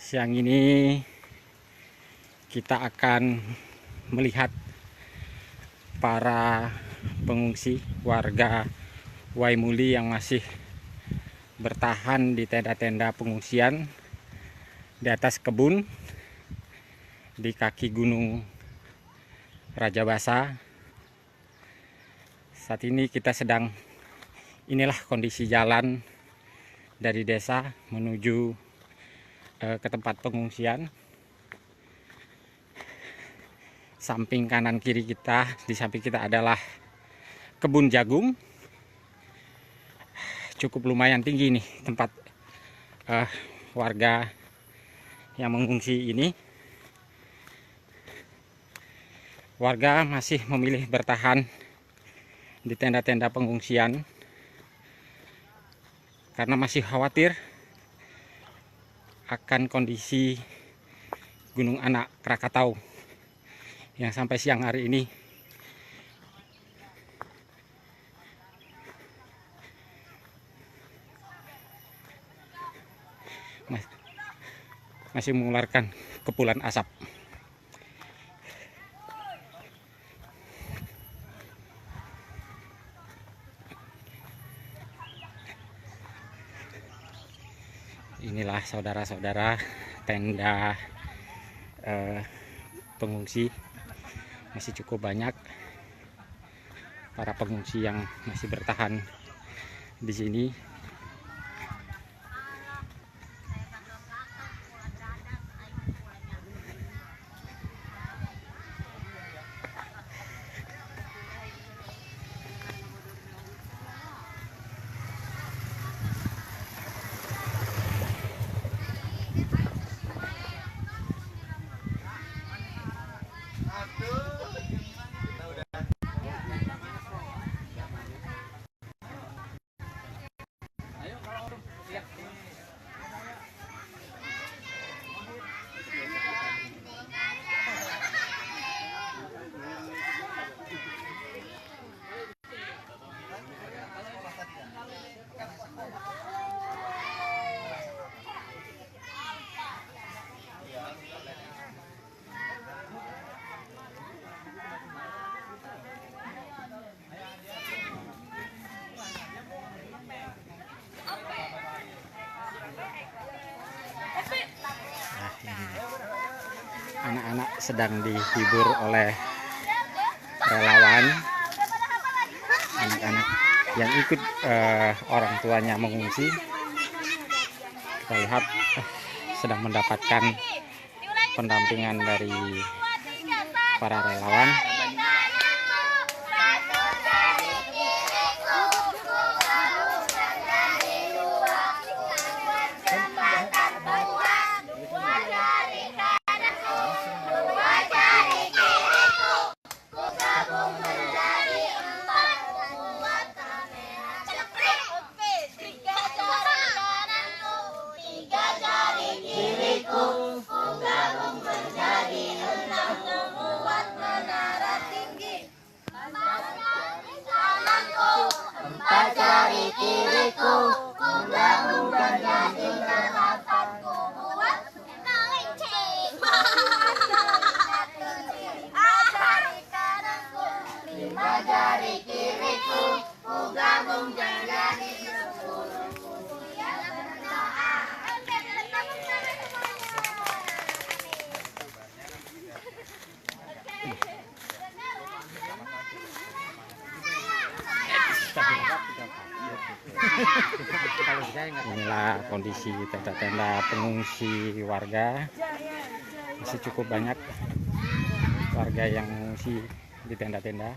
Siang ini kita akan melihat para pengungsi warga Waimuli yang masih bertahan di tenda-tenda pengungsian di atas kebun di kaki Gunung Rajabasa. Saat ini kita sedang, inilah kondisi jalan dari desa menuju ke tempat pengungsian. Samping kanan kiri kita, di samping kita adalah kebun jagung. Cukup lumayan tinggi nih tempat warga yang mengungsi ini. Warga masih memilih bertahan di tenda-tenda pengungsian karena masih khawatir akan kondisi Gunung Anak Krakatau yang sampai siang hari ini masih mengeluarkan kepulan asap. Inilah saudara-saudara tenda pengungsi, masih cukup banyak para pengungsi yang masih bertahan di sini. Anak-anak sedang dihibur oleh relawan, anak-anak yang ikut orang tuanya mengungsi. Kita lihat sedang mendapatkan pendampingan dari para relawan. Inilah kondisi tenda-tenda pengungsi warga. Masih cukup banyak warga yang mengungsi di tenda-tenda.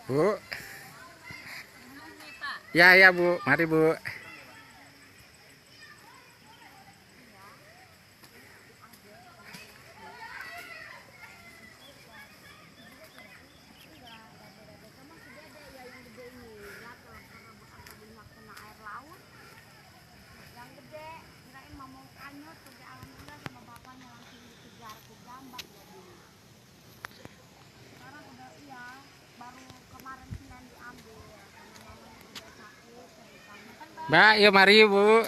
Bu. Ya, ya Bu, mari Bu. Mbak, yuk mari Bu.